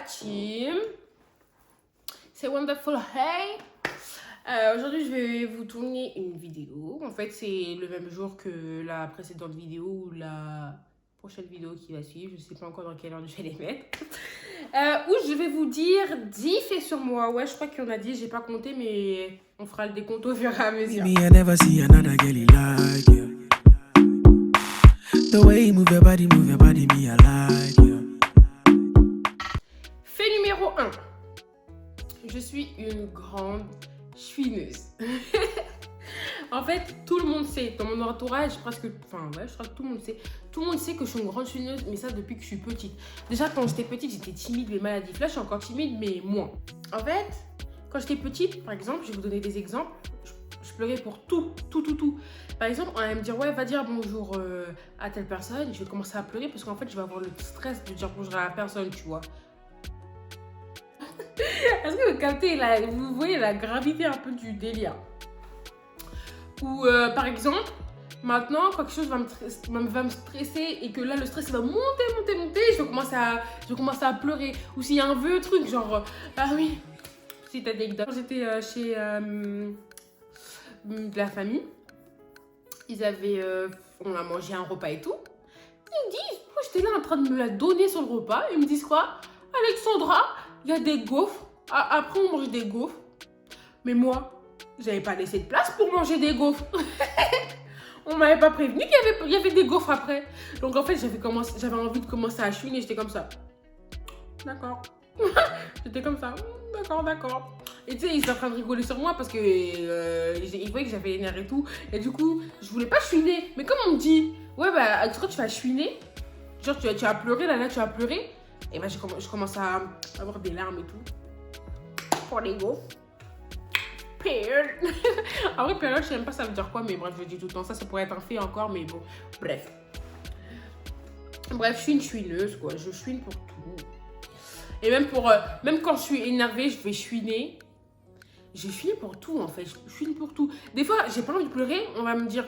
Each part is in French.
team. C'est Wonderful Hey. Aujourd'hui, je vais vous tourner une vidéo. En fait, c'est le même jour que la précédente vidéo ou la prochaine vidéo qui va suivre. Je ne sais pas encore dans quelle heure je vais les mettre. Où je vais vous dire 10 faits sur moi. Ouais, je crois qu'il y en a 10, j'ai pas compté, mais on fera le décompte au fur et à mesure. Me, I never see another girl like you. The way you move your body, me, I like you. Fait numéro 1. Je suis une grande chouineuse. En fait, tout le monde sait. Dans mon entourage, presque... Enfin, ouais, je crois que tout le monde sait. Tout le monde sait que je suis une grande chouineuse, mais ça depuis que je suis petite. Déjà, quand j'étais petite, j'étais timide, mais maladif. Là, je suis encore timide, mais moins. En fait, quand j'étais petite, par exemple, je vais vous donner des exemples. Je pleurais pour tout. Par exemple, on va me dire, ouais, va dire bonjour à telle personne. Je vais commencer à pleurer parce qu'en fait, je vais avoir le stress de dire bonjour à la personne, tu vois. Est-ce que vous captez, vous voyez la gravité un peu du délire? Ou par exemple, maintenant, quand quelque chose va me stresser et que là, le stress va monter, je vais commencer à pleurer. Ou s'il y a un vieux truc, genre, ah oui, petite anecdote. Quand j'étais chez de la famille, on a mangé un repas et tout. Ils me disent, moi j'étais là en train de me la donner sur le repas. Ils me disent quoi? Alexandra, il y a des gaufres. Après, on mange des gaufres. Mais moi, j'avais pas laissé de place pour manger des gaufres. On m'avait pas prévenu qu'il y avait des gaufres après. Donc en fait, j'avais envie de commencer à chouiner. J'étais comme ça. D'accord. J'étais comme ça. D'accord. Et tu sais, ils étaient en train de rigoler sur moi parce que ils voyaient que j'avais les nerfs et tout. Et du coup, je voulais pas chouiner. Mais comme on me dit, ouais, bah, Alexandra, tu vas chouiner. Genre, tu as pleuré, là, tu as pleuré. Et ben, je commence à avoir des larmes et tout. Pour les gaufres. Période. En vrai, période, je sais même pas ça veut dire quoi, mais bref, je le dis tout le temps. Ça pourrait être un fait encore, mais bon. Bref, je suis une chouineuse, quoi. Je chouine pour tout. Et même quand je suis énervée, je vais chouiner. Je chouine pour tout, en fait. Je chouine pour tout. Des fois, j'ai pas envie de pleurer. On va me dire,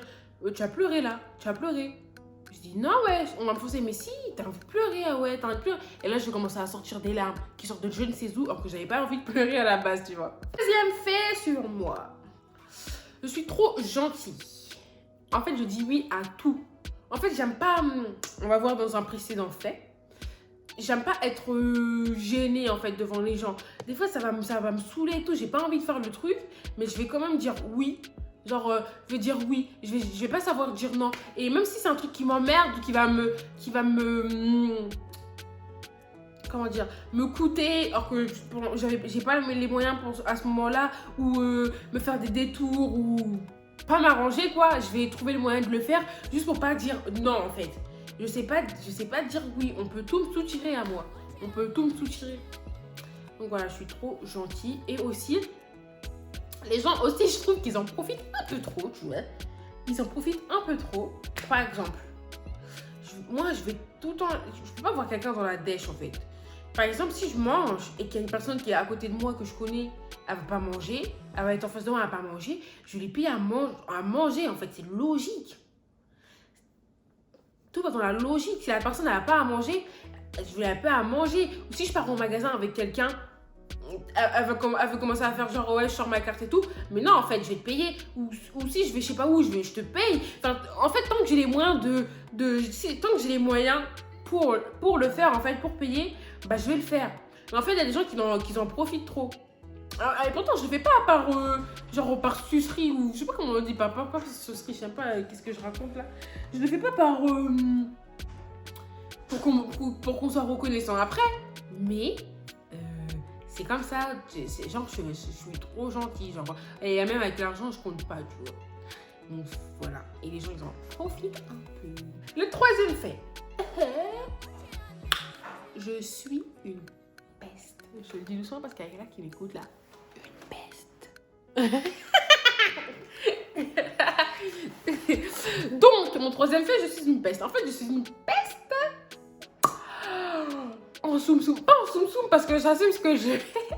tu as pleuré là. Tu as pleuré. Je dis, non, ouais. On va me forcer, mais si, t'as envie de pleurer, ah ouais, t'as envie de pleurer. Et là, je vais commencer à sortir des larmes qui sortent de je ne sais où, alors que j'avais pas envie de pleurer à la base, tu vois. Deuxième fait sur moi. Je suis trop gentille. En fait, je dis oui à tout. En fait, j'aime pas... On va voir dans un précédent fait. J'aime pas être gênée, en fait, devant les gens. Des fois, ça va me saouler et tout. J'ai pas envie de faire le truc, mais je vais quand même dire oui. Genre, je vais dire oui. Je vais pas savoir dire non. Et même si c'est un truc qui m'emmerde ou qui va me comment dire, me coûter, alors que j'ai pas les moyens à ce moment-là, ou me faire des détours, ou pas m'arranger, quoi. Je vais trouver le moyen de le faire, juste pour pas dire non, en fait. Je sais pas dire oui. On peut tout me soutirer à moi. On peut tout me soutirer. Donc voilà, je suis trop gentille. Et aussi, les gens aussi, je trouve qu'ils en profitent un peu trop, tu vois. Ils en profitent un peu trop. Par exemple, moi, je vais tout le temps... Je peux pas voir quelqu'un dans la dèche, en fait. Par exemple, si je mange et qu'il y a une personne qui est à côté de moi que je connais, elle va pas manger, elle va être en face de moi, elle va pas manger, je vais lui payer à manger, en fait. C'est logique. Tout va dans la logique. Si la personne n'a pas à manger, je vais la payer à manger. Ou si je pars au magasin avec quelqu'un, elle veut commencer à faire genre, ouais, je sors ma carte et tout. Mais non, en fait, je vais te payer. Ou si je vais je sais pas où, je te paye. Enfin, en fait, tant que j'ai les moyens tant que j'ai les moyens pour le faire, en fait, pour payer, bah, je vais le faire. Mais en fait, il y a des gens qui en profitent trop. Et pourtant, je le fais pas genre par sucerie ou je sais pas comment on dit, pas sucerie, je sais pas qu'est-ce que je raconte là. Je le fais pas pour qu'on soit reconnaissant après. Mais c'est comme ça, c'est genre je suis trop gentille, genre. Et même avec l'argent, je compte pas, tu vois. Donc voilà. Et les gens, ils en profitent un peu. Le troisième fait. Je suis une peste. Je le dis doucement parce qu'il y a quelqu'un qui m'écoute là. Une peste. Donc, mon troisième fait, je suis une peste. En fait, je suis une peste en soum-soum. Pas en soum-soum parce que j'assume ce que je fais.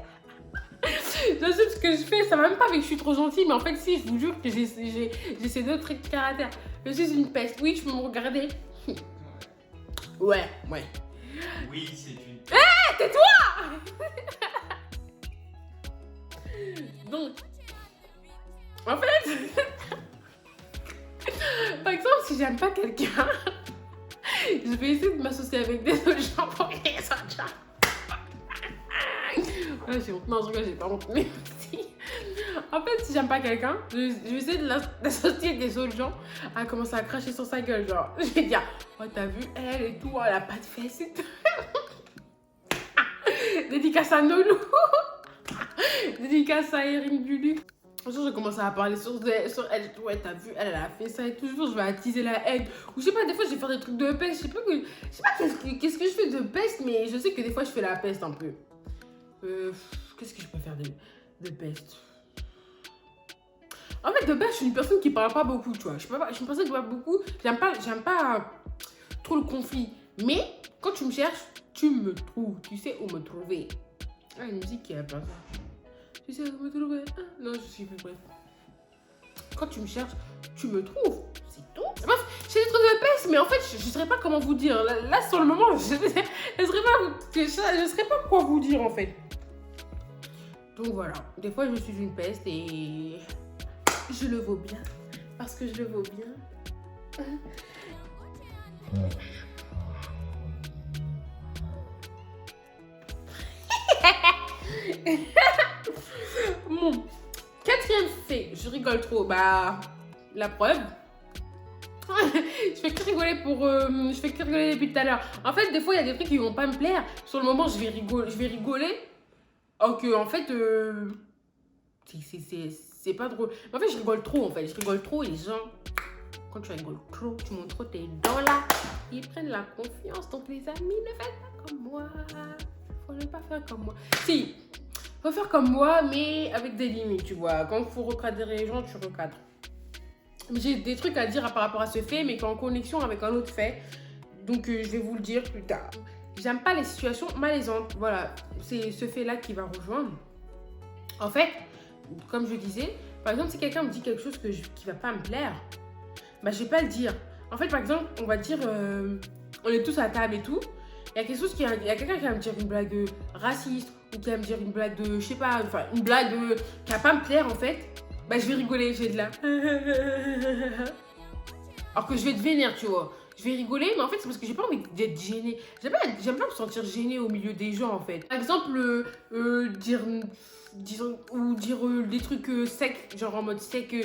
J'assume ce que je fais. Ça va même pas avec que je suis trop gentille, mais en fait, si, je vous jure que j'ai ces deux traits de caractère. Je suis une peste. Oui, tu peux me regarder. Ouais. Oui, c'est une... Tais-toi! Donc, en fait, par exemple, si j'aime pas quelqu'un, je vais essayer de m'associer avec des autres gens pour créer ça. Ouais, j'ai honte. Non, je rigole, j'ai pas honte. Mais si. En fait, si j'aime pas quelqu'un, je vais essayer d'associer des autres gens à commencer à cracher sur sa gueule. Genre, je vais dire, oh, t'as vu, elle et tout, elle a pas de fesses et tout. Dédicace à Nolou. Dédicace à Erin Bulu. Un jour, j'ai commencé à parler sur elle. Ouais, t'as vu, elle a fait ça et tout. Je vais attiser la haine. Ou je sais pas, des fois, je vais faire des trucs de peste. Je sais pas qu'est-ce que je fais de peste, mais je sais que des fois, je fais la peste un peu. Qu'est-ce que je peux faire de peste? En fait, de base, je suis une personne qui parle pas beaucoup, tu vois. Je suis une personne qui parle beaucoup. J'aime pas trop le conflit. Mais quand tu me cherches, tu me trouves. Tu sais où me trouver. Ah, une musique qui a pas ça. Tu sais où me trouver. Ah, non, je suis plus bref. Quand tu me cherches, tu me trouves. C'est tout. Bref, j'ai des trucs de peste, mais en fait, je ne saurais pas comment vous dire. Là, sur le moment, je ne saurais pas quoi vous dire, en fait. Donc voilà, des fois je suis une peste et je le vaux bien, parce que je le vaux bien. Bon, quatrième fait, je rigole trop, bah la preuve. Je fais que rigoler depuis tout à l'heure. En fait, des fois il y a des trucs qui vont pas me plaire. Sur le moment, je vais rigoler. Ok, en fait, c'est pas drôle. Mais en fait, je rigole trop, en fait. Je rigole trop et les gens, quand tu rigoles trop, tu montres trop tes dents là, ils prennent la confiance. Donc, les amis, ne faites pas comme moi. Faut ne pas faire comme moi. Si, faut faire comme moi, mais avec des limites, tu vois. Quand il faut recadrer les gens, tu recadres. J'ai des trucs à dire par rapport à ce fait, mais qui est en connexion avec un autre fait. Donc, je vais vous le dire plus tard. J'aime pas les situations malaisantes. Voilà, c'est ce fait-là qui va rejoindre. En fait, comme je disais, par exemple, si quelqu'un me dit quelque chose qui va pas me plaire, bah, je vais pas le dire. En fait, par exemple, on va dire, on est tous à table et tout. Il y a quelqu'un qui va me dire une blague raciste ou qui va me dire une blague de, je sais pas, enfin, une blague qui va pas me plaire, en fait. Bah, je vais rigoler, je vais de là. Alors que je vais te vénère, tu vois. Je vais rigoler, mais en fait, c'est parce que j'ai pas envie d'être gênée. J'aime pas me sentir gênée au milieu des gens, en fait. Par exemple, dire des trucs secs, genre en mode sec,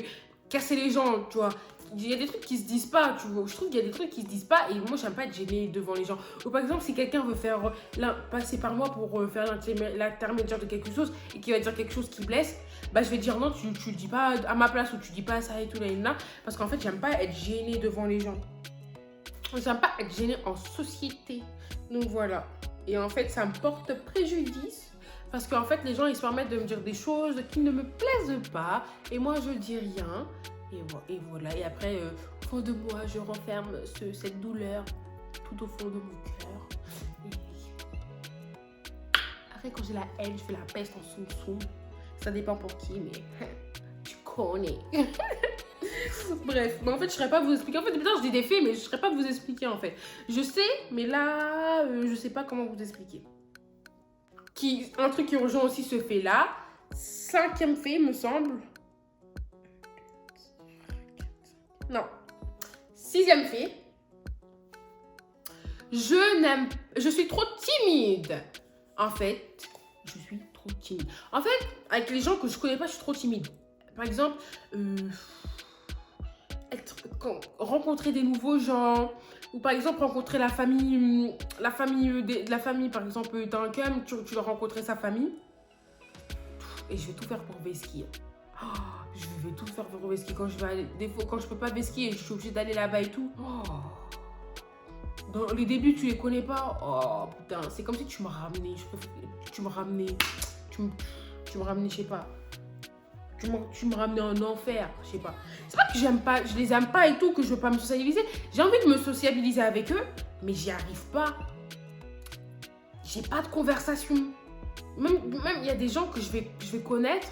casser les gens, tu vois. Il y a des trucs qui se disent pas, tu vois. Je trouve qu'il y a des trucs qui se disent pas et moi, j'aime pas être gênée devant les gens. Ou par exemple, si quelqu'un veut passer par moi pour faire l'intermédiaire de quelque chose et qui va dire quelque chose qui blesse, bah je vais dire non, tu le dis pas à ma place ou tu dis pas ça et tout, là, parce qu'en fait, j'aime pas être gênée devant les gens. J'aime pas être gênée en société. Donc voilà. Et en fait, ça me porte préjudice. Parce qu'en fait, les gens, ils se permettent de me dire des choses qui ne me plaisent pas. Et moi, je dis rien. Et voilà. Et après, au fond de moi, je renferme cette douleur tout au fond de mon cœur. Après, quand j'ai la haine, je fais la peste en soum-soum. Ça dépend pour qui, mais tu connais. Bref, mais en fait, je ne saurais pas vous expliquer. En fait, putain, je dis des faits, mais je ne saurais pas vous expliquer, en fait. Je sais, mais là, je ne sais pas comment vous expliquer. Un truc qui rejoint aussi ce fait-là. 5e fait, me semble. Non. 6e fait. Je suis trop timide. En fait, je suis trop timide. En fait, avec les gens que je connais pas, je suis trop timide. Par exemple, rencontrer des nouveaux gens, ou par exemple rencontrer la famille par exemple d'un cum, tu vas rencontrer sa famille et je vais tout faire pour vesquiller. Oh, je vais tout faire pour vesquiller quand je vais aller, des fois quand je peux pas vesquiller, je suis obligée d'aller là-bas et tout. Oh. Dans les débuts, tu les connais pas. Oh putain, c'est comme si tu me ramenais, je sais pas. Tu me ramenais en enfer, je sais pas. C'est pas que je les aime pas et tout, que je veux pas me sociabiliser. J'ai envie de me sociabiliser avec eux, mais j'y arrive pas. J'ai pas de conversation. Même il y a des gens que je vais connaître.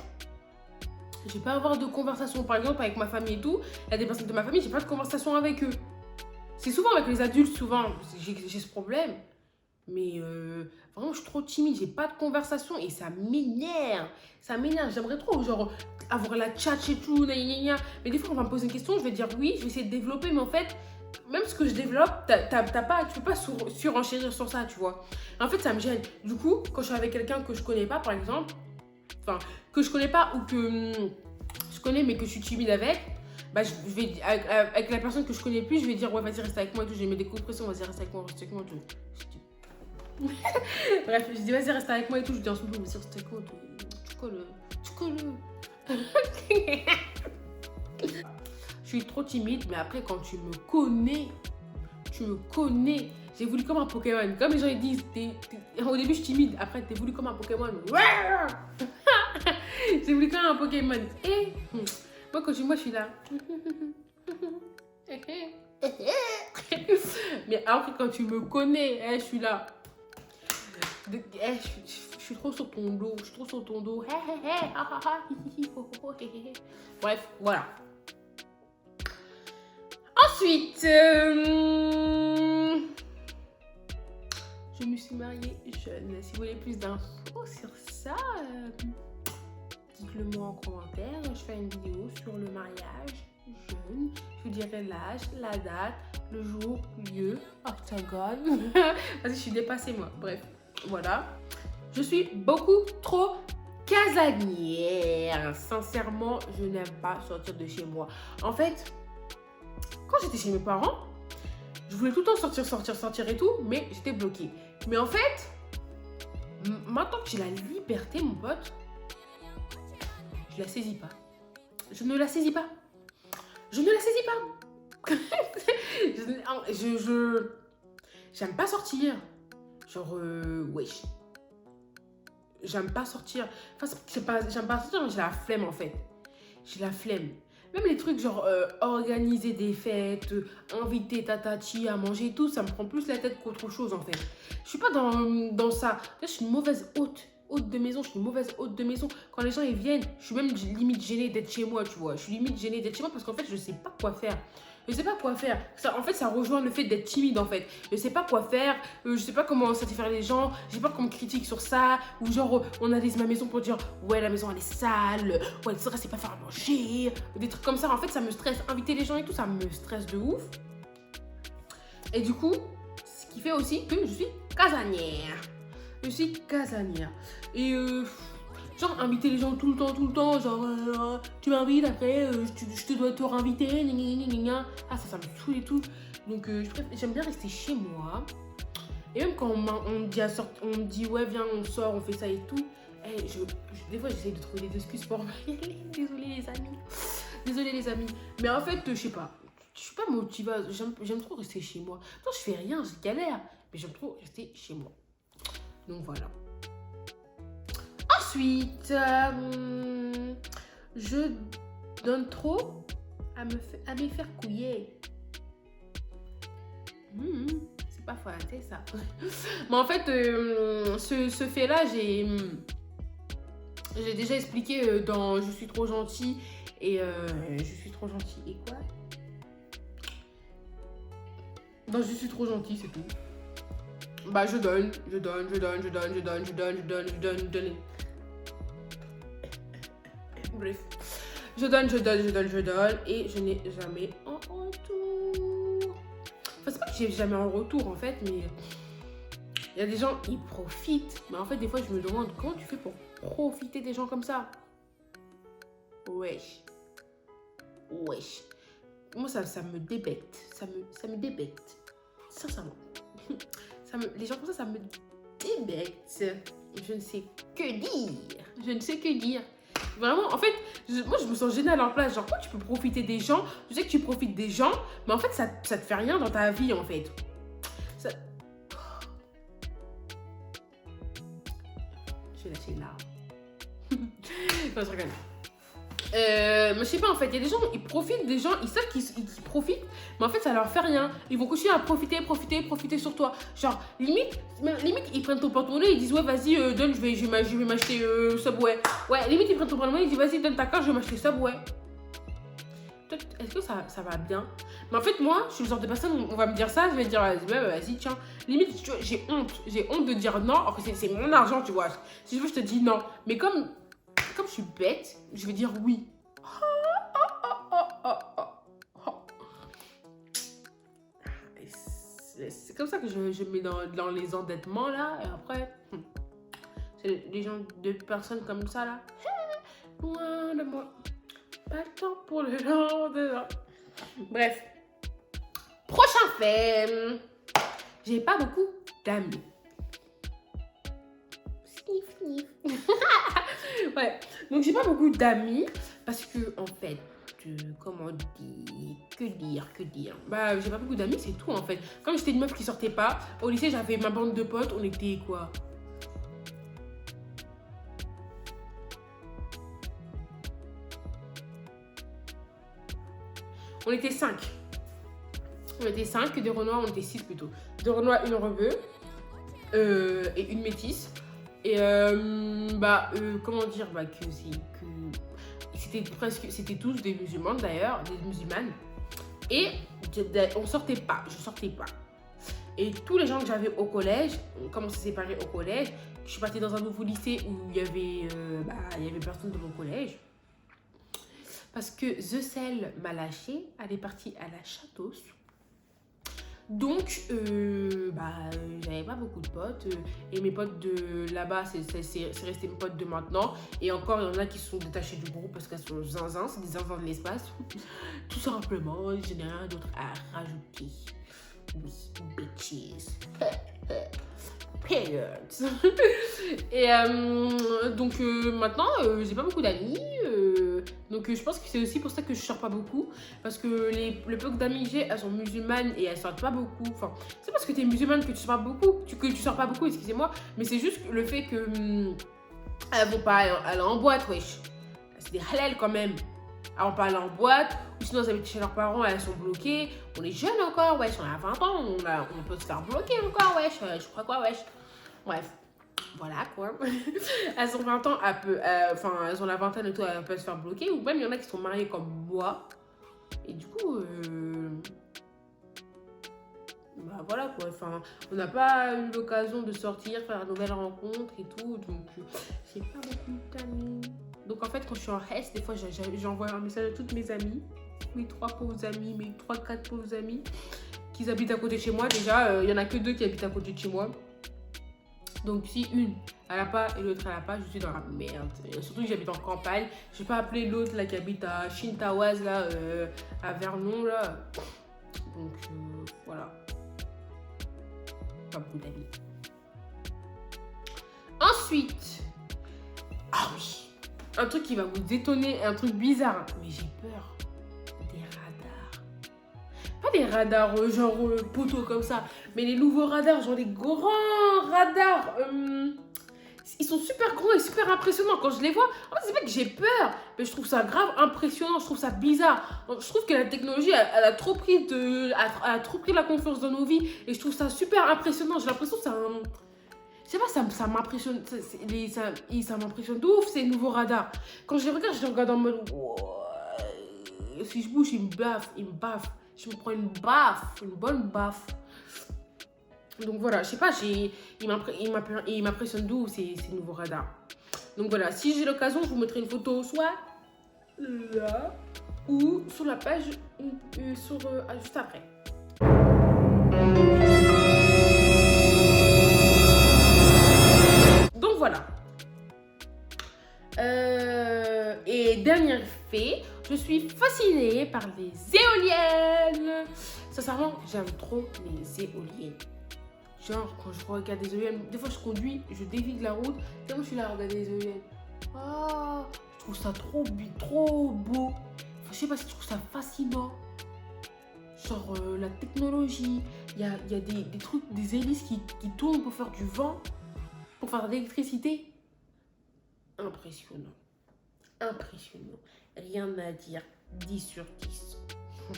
Je vais pas avoir de conversation. Par exemple, avec ma famille et tout, il y a des personnes de ma famille, j'ai pas de conversation avec eux. C'est souvent avec les adultes, souvent, j'ai ce problème. Mais vraiment, je suis trop timide, j'ai pas de conversation et ça m'énerve. Ça m'énerve. J'aimerais trop, genre, avoir la tchatch et tout, gna, gna, gna. Mais des fois, on va me poser une question, je vais dire oui, je vais essayer de développer, mais en fait, même ce que je développe, tu peux pas surenchérir sur ça, tu vois. En fait, ça me gêne. Du coup, quand je suis avec quelqu'un que je connais pas, par exemple, enfin, que je connais pas ou que je connais mais que je suis timide avec, bah, je vais, avec la personne que je connais plus, je vais dire ouais, vas-y, reste avec moi et tout. Je vais mettre des coups de pression, vas-y, reste avec moi et tout. Bref, je dis vas-y, reste avec moi et tout. Je dis en ce moment, vas-y, reste avec moi et tout. Tu colles. Je suis trop timide, mais après, quand tu me connais. J'ai voulu comme un Pokémon. Comme les gens ils disent, au début je suis timide, après t'es voulu comme un Pokémon. J'ai voulu comme un Pokémon. Et moi, quand moi je suis là. Mais après, quand tu me connais, je suis là. Je suis trop sur ton dos. Bref, voilà. Ensuite, je me suis mariée jeune. Si vous voulez plus d'infos sur ça, dites-le moi en commentaire. Je fais une vidéo sur le mariage jeune. Je vous dirai l'âge, la date, le jour, lieu, octogone. Vas-y, je suis dépassée moi. Bref, voilà. Je suis beaucoup trop casanière. Sincèrement, je n'aime pas sortir de chez moi. En fait, quand j'étais chez mes parents, je voulais tout le temps sortir et tout, mais j'étais bloquée. Mais en fait, maintenant que j'ai la liberté, mon pote, je la saisis pas. Je ne la saisis pas. J'aime pas sortir. Genre, wesh. J'aime pas sortir. Enfin, j'aime pas sortir, mais j'ai la flemme en fait. J'ai la flemme. Même les trucs genre organiser des fêtes, inviter tatati à manger et tout, ça me prend plus la tête qu'autre chose en fait. Je suis pas dans ça. Je suis une mauvaise hôte de maison. Quand les gens ils viennent, je suis même limite gênée d'être chez moi, tu vois. Je suis limite gênée d'être chez moi parce qu'en fait, je sais pas quoi faire. Ça, en fait, ça rejoint le fait d'être timide en fait. Je sais pas quoi faire, je sais pas comment satisfaire les gens, j'ai peur qu'on me critique sur ça, ou genre on analyse ma maison pour dire ouais, la maison elle est sale, ouais, ça c'est pas faire à manger, des trucs comme ça. En fait, ça me stresse. Inviter les gens et tout, ça me stresse de ouf. Et du coup, ce qui fait aussi que je suis casanière. Et genre inviter les gens tout le temps, genre tu m'invites après, je te dois te réinviter, ah ça me saoule et tout. Donc j'aime bien rester chez moi. Et même quand on me dit ouais viens on sort, on fait ça et tout, des fois j'essaie de trouver des excuses pour y aller. Désolée les amis. Mais en fait je sais pas, je suis pas motivée, j'aime trop rester chez moi. Non, je fais rien, je galère, mais j'aime trop rester chez moi. Donc voilà. Ensuite, je donne trop à me faire couiller. C'est pas flatté ça. Mais en fait, ce fait-là, j'ai déjà expliqué dans Je suis trop gentille et je suis trop gentille et quoi? Dans Je suis trop gentille, c'est tout. Bah je donne. Bref, je donne et je n'ai jamais en retour. Enfin, c'est pas que j'ai jamais en retour en fait, mais il y a des gens, ils profitent. Mais en fait, des fois, je me demande comment tu fais pour profiter des gens comme ça. Wesh. Moi, ça me débecte. Ça me débecte. Sincèrement. Les gens comme ça me débecte. Je ne sais que dire. Vraiment, en fait, moi je me sens gênée à leur place. Genre, quand tu peux profiter des gens, je sais que tu profites des gens, mais en fait, ça te fait rien dans ta vie, en fait. Je vais lâcher une larme. Non, je regarde. Mais je sais pas en fait, il y a des gens, ils profitent des gens, ils savent qu'ils profitent, mais en fait ça leur fait rien. Ils vont continuer à profiter sur toi. Genre, limite ils prennent ton porte-monnaie, ils disent ouais vas-y donne, je vais m'acheter Subway. Ouais, limite ils prennent ton porte-monnaie, ils disent vas-y donne ta carte, je vais m'acheter Subway. peut-être, est-ce que ça va bien? Mais en fait, moi, je suis le genre de personne où on va me dire ça, je vais dire, vas-y, tiens. Limite, tu vois, j'ai honte de dire non, alors que c'est mon argent, tu vois. Si je veux, je te dis non. Mais comme je suis bête, je vais dire oui. C'est comme ça que je me mets dans les endettements, là, et après, c'est les gens, de personnes comme ça, là, loin de moi. Pas le temps pour le lendemain. Bref. Prochain fait. J'ai pas beaucoup d'amis. Sniff, sniff. Ouais. Donc j'ai pas beaucoup d'amis parce que en fait, comment dire, que dire. Bah j'ai pas beaucoup d'amis, c'est tout en fait. Comme j'étais une meuf qui sortait pas, au lycée j'avais ma bande de potes, on était quoi? On était 5. On était 5, de Renoir, on était 6 plutôt. De Renoir, une rebeu et une métisse. Et comment dire c'était tous des musulmans d'ailleurs, des musulmanes. Et on sortait pas, je sortais pas. Et tous les gens que j'avais au collège, comme on s'est séparés au collège, je suis partie dans un nouveau lycée où il y avait personne de mon collège. Parce que The Cell m'a lâché, elle est partie à la Château. Donc, j'avais pas beaucoup de potes. Et mes potes de là-bas, c'est resté mes potes de maintenant. Et encore, il y en a qui se sont détachés du groupe parce qu'elles sont zinzin, c'est des zinzins de l'espace. Tout simplement, je n'ai rien d'autre à rajouter. Oui, bitches. Periods. Et donc maintenant, j'ai pas beaucoup d'amis. Donc je pense que c'est aussi pour ça que je sors pas beaucoup. Parce que le peu d'amis que j'ai, elles sont musulmanes et elles sortent pas beaucoup. Enfin, c'est parce que t'es musulmane que tu sors pas beaucoup. Que tu sors pas beaucoup, excusez-moi. Mais c'est juste le fait que elles vont pas aller en boîte, wesh. C'est des halal quand même. Elles vont pas aller en boîte. Ou sinon elles habitent chez leurs parents, elles sont bloquées. On est jeunes encore, wesh. On a 20 ans, on peut se faire bloquer encore, wesh. Je crois quoi, wesh. Bref. Voilà quoi. Elles ont 20 ans, elles ont la vingtaine et tout, elles peuvent se faire bloquer. Ou même il y en a qui sont mariées comme moi. Et du coup, voilà quoi. Enfin, on n'a pas eu l'occasion de sortir, faire de nouvelles rencontres et tout. Donc, j'ai pas beaucoup d'amis. Donc en fait, quand je suis en reste, des fois, j'envoie un message à toutes mes amies. Mes 3-4 pauvres amis qui habitent à côté de chez moi. Déjà, il y en a que 2 qui habitent à côté de chez moi. Donc si une, elle n'a pas et l'autre, elle n'a pas, je suis dans la merde. Et surtout que j'habite en campagne. Je vais pas appeler l'autre là qui habite à Chintawaz, là, à Vernon, là. Donc voilà. Pas beaucoup d'amis. Ensuite, ah oui, un truc qui va vous détonner, un truc bizarre. Mais j'ai peur des radars. Pas des radars genre poteaux comme ça, mais les nouveaux radars, genre les grands radars. Ils sont super gros et super impressionnants. Quand je les vois, en fait, c'est pas que j'ai peur, mais je trouve ça grave impressionnant, je trouve ça bizarre. Je trouve que la technologie, elle a trop pris la confiance dans nos vies et je trouve ça super impressionnant. J'ai l'impression que c'est un... Je sais pas, ça m'impressionne, ça m'impressionne de ouf, ces nouveaux radars. Quand je les regarde en mode... Si je bouge, il me baffe. Je me prends une bonne baffe. Donc voilà, je sais pas, il m'impressionne d'où ces nouveaux radars. Donc voilà, si j'ai l'occasion, je vous mettrai une photo soit là ou sur la page juste après. Donc voilà. Et dernier fait, je suis fascinée par les éoliennes. Sincèrement, j'aime trop les éoliennes. Genre, quand je regarde des éoliennes, des fois je conduis, je dévie de la route, et moi je suis là à regarder des éoliennes. Ah, je trouve ça trop beau. Enfin, je sais pas si je trouve ça fascinant. Genre, la technologie, il y a des trucs, des hélices qui tournent pour faire du vent, pour faire de l'électricité. Impressionnant. Rien à dire. 10 sur 10.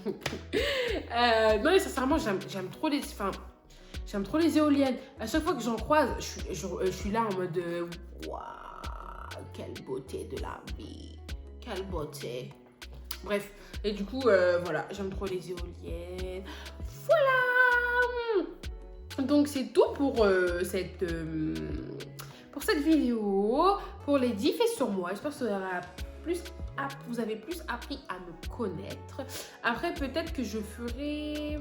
Non, mais sincèrement, j'aime trop les... J'aime trop les éoliennes. À chaque fois que j'en croise, je suis là en mode waouh, quelle beauté de la vie. Quelle beauté. Bref, et du coup, voilà, j'aime trop les éoliennes. Voilà. Donc, c'est tout pour cette vidéo, pour les 10 faits sur moi. J'espère que vous avez plus appris à me connaître. Après, peut-être que je ferai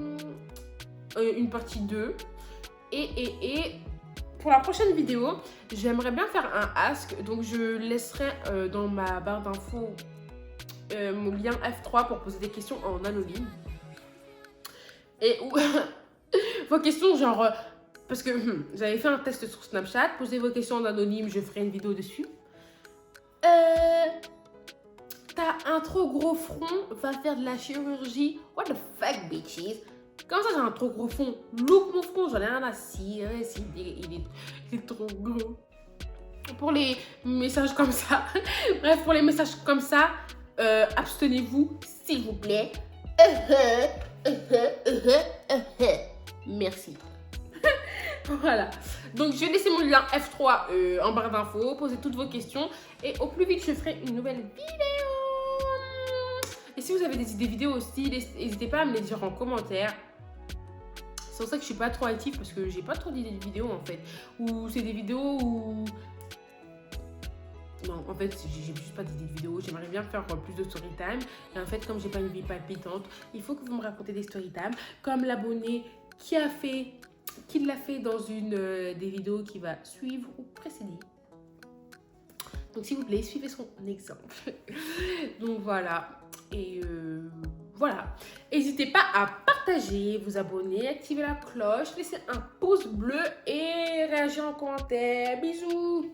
une partie 2. Et pour la prochaine vidéo, j'aimerais bien faire un ask. Donc, je laisserai dans ma barre d'infos mon lien F3 pour poser des questions en anonyme. Et vos questions, genre... parce que j'avais fait un test sur Snapchat. Posez vos questions en anonyme, je ferai une vidéo dessus. T'as un trop gros front, va faire de la chirurgie. What the fuck, bitches? Comment ça, j'ai un trop gros front? Look mon front, j'en ai rien à cirer. Il est trop gros. Pour les messages comme ça, bref, pour les messages comme ça, abstenez-vous, s'il vous plaît. Merci. Voilà. Donc, je vais laisser mon lien F3 en barre d'infos. Posez toutes vos questions. Et au plus vite, je ferai une nouvelle vidéo. Et si vous avez des idées vidéos aussi, n'hésitez pas à me les dire en commentaire. C'est pour ça que je suis pas trop active parce que j'ai pas trop d'idées de vidéos en fait. Ou c'est des vidéos où... Non, en fait, j'ai juste pas d'idées de vidéos. J'aimerais bien faire plus de story time. Et en fait, comme j'ai pas une vie palpitante, il faut que vous me racontez des story time. Comme l'abonné qui l'a fait dans une des vidéos qui va suivre ou précéder. Donc, s'il vous plaît, suivez son exemple. Donc, voilà. Et voilà. N'hésitez pas à partager, vous abonner, activer la cloche, laisser un pouce bleu et réagir en commentaire. Bisous!